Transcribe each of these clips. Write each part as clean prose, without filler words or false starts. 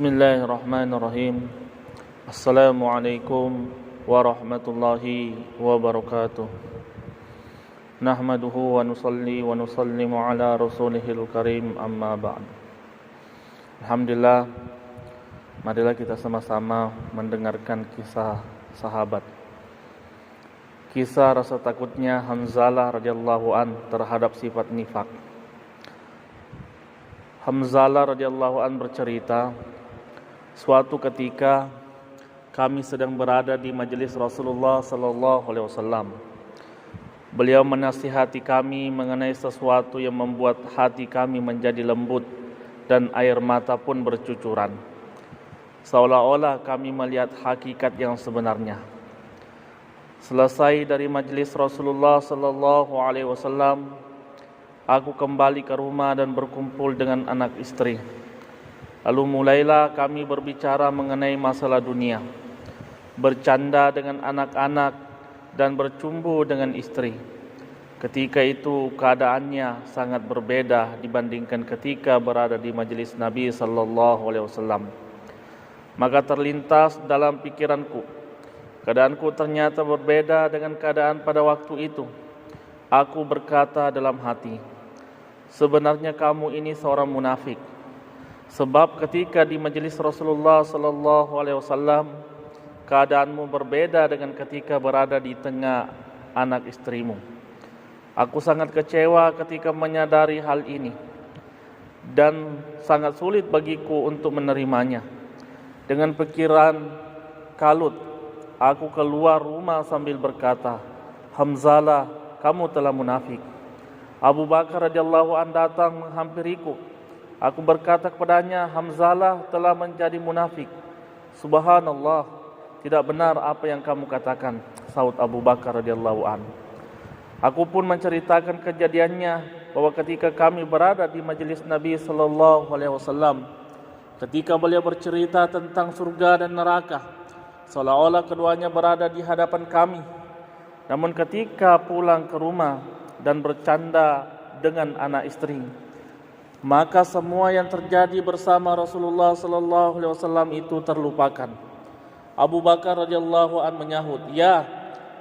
Bismillahirrahmanirrahim. Assalamualaikum warahmatullahi wabarakatuh. Nahmaduhu wa nusalli wa nusallimu ala rasulihil karim, amma ba'd. Alhamdulillah, marilah kita sama-sama mendengarkan kisah sahabat. Kisah rasa takutnya Hamzalah radhiyallahu an terhadap sifat nifak. Hamzalah radhiyallahu an bercerita, suatu ketika kami sedang berada di majelis Rasulullah sallallahu alaihi wasallam. Beliau menasihati kami mengenai sesuatu yang membuat hati kami menjadi lembut dan air mata pun bercucuran. Seolah-olah kami melihat hakikat yang sebenarnya. Selesai dari majelis Rasulullah sallallahu alaihi wasallam, aku kembali ke rumah dan berkumpul dengan anak istri. Lalu mulailah kami berbicara mengenai masalah dunia, bercanda dengan anak-anak dan bercumbu dengan istri. Ketika itu keadaannya sangat berbeda dibandingkan ketika berada di majelis Nabi sallallahu alaihi wasallam. Maka terlintas dalam pikiranku, keadaanku ternyata berbeda dengan keadaan pada waktu itu. Aku berkata dalam hati, sebenarnya kamu ini seorang munafik. Sebab ketika di majelis Rasulullah sallallahu alaihi wasallam, keadaanmu berbeda dengan ketika berada di tengah anak istrimu. Aku sangat kecewa ketika menyadari hal ini dan sangat sulit bagiku untuk menerimanya. Dengan pikiran kalut, aku keluar rumah sambil berkata, Hamzalah, kamu telah munafik. Abu Bakar radhiyallahu an datang menghampiriku. Aku berkata kepadanya, Hamzalah telah menjadi munafik. Subhanallah, tidak benar apa yang kamu katakan, sahut Abu Bakar radhiyallahu an. Aku pun menceritakan kejadiannya bahwa ketika kami berada di majelis Nabi sallallahu alaihi wasallam, ketika beliau bercerita tentang surga dan neraka, seolah-olah keduanya berada di hadapan kami. Namun ketika pulang ke rumah dan bercanda dengan anak istri, maka semua yang terjadi bersama Rasulullah sallallahu alaihi wasallam itu terlupakan. Abu Bakar radhiyallahu an menyahut, "Ya,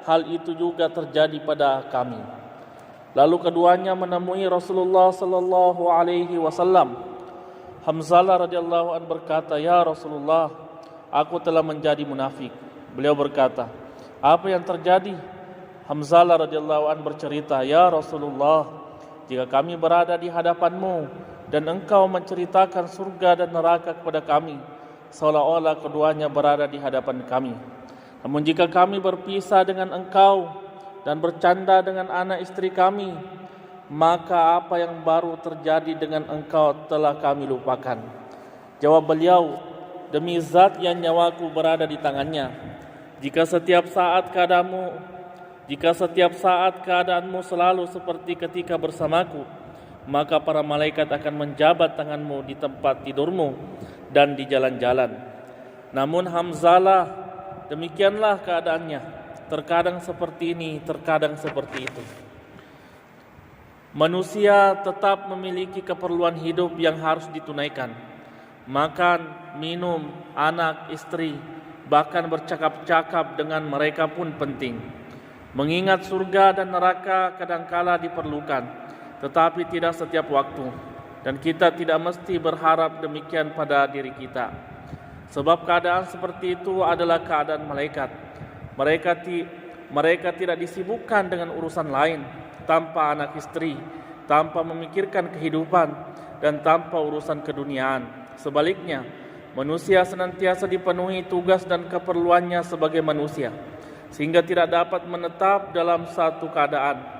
hal itu juga terjadi pada kami." Lalu keduanya menemui Rasulullah sallallahu alaihi wasallam. Hamzalah radhiyallahu an berkata, "Ya Rasulullah, aku telah menjadi munafik." Beliau berkata, "Apa yang terjadi?" Hamzalah radhiyallahu an bercerita, "Ya Rasulullah, jika kami berada di hadapanmu dan engkau menceritakan surga dan neraka kepada kami, seolah-olah keduanya berada di hadapan kami. Namun jika kami berpisah dengan engkau dan bercanda dengan anak istri kami, maka apa yang baru terjadi dengan engkau telah kami lupakan." Jawab beliau, "Demi zat yang nyawaku berada di tangannya, jika setiap saat keadaanmu selalu seperti ketika bersamaku, maka para malaikat akan menjabat tanganmu di tempat tidurmu dan di jalan-jalan. Namun Hamzalah, demikianlah keadaannya. Terkadang seperti ini, terkadang seperti itu. Manusia tetap memiliki keperluan hidup yang harus ditunaikan. Makan, minum, anak, istri, bahkan bercakap-cakap dengan mereka pun penting. Mengingat surga dan neraka kadangkala diperlukan, tetapi tidak setiap waktu, dan kita tidak mesti berharap demikian pada diri kita. Sebab keadaan seperti itu adalah keadaan malaikat. Mereka tidak disibukkan dengan urusan lain, tanpa anak istri, tanpa memikirkan kehidupan, dan tanpa urusan keduniaan. Sebaliknya, manusia senantiasa dipenuhi tugas dan keperluannya sebagai manusia, sehingga tidak dapat menetap dalam satu keadaan.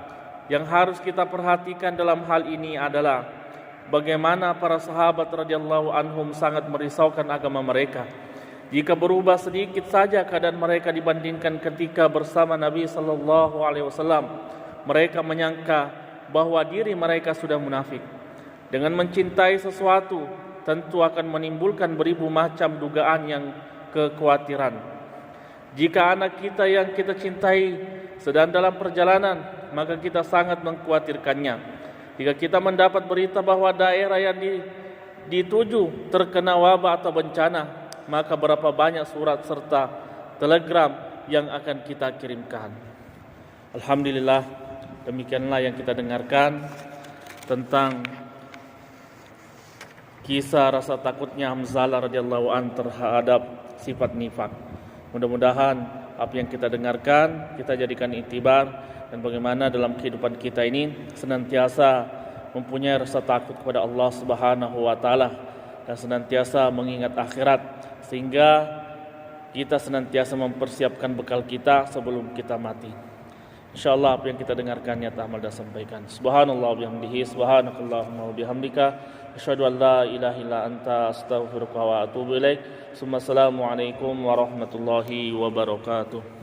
Yang harus kita perhatikan dalam hal ini adalah bagaimana para sahabat radhiyallahu anhum sangat merisaukan agama mereka. Jika berubah sedikit saja keadaan mereka dibandingkan ketika bersama Nabi sallallahu alaihi wasallam, mereka menyangka bahwa diri mereka sudah munafik. Dengan mencintai sesuatu, tentu akan menimbulkan beribu macam dugaan yang kekhawatiran. Jika anak kita yang kita cintai sedang dalam perjalanan, maka kita sangat mengkhawatirkannya. Jika kita mendapat berita bahwa daerah yang dituju terkena wabah atau bencana, maka berapa banyak surat serta telegram yang akan kita kirimkan. Alhamdulillah, demikianlah yang kita dengarkan tentang kisah rasa takutnya Hamzalah radhiyallahu an terhadap sifat nifak. Mudah-mudahan apa yang kita dengarkan kita jadikan iktibar, dan bagaimana dalam kehidupan kita ini senantiasa mempunyai rasa takut kepada Allah Subhanahu wa taala dan senantiasa mengingat akhirat, sehingga kita senantiasa mempersiapkan bekal kita sebelum kita mati. InsyaAllah apa yang kita dengarkan nyata amal dan sampaikan. Subhanallah bihamdihi, subhanakallahumma wa bihamdika, asyhadu an la ilaha illa anta, astaghfiruka wa atubu ilaik. Assalamualaikum warahmatullahi wabarakatuh.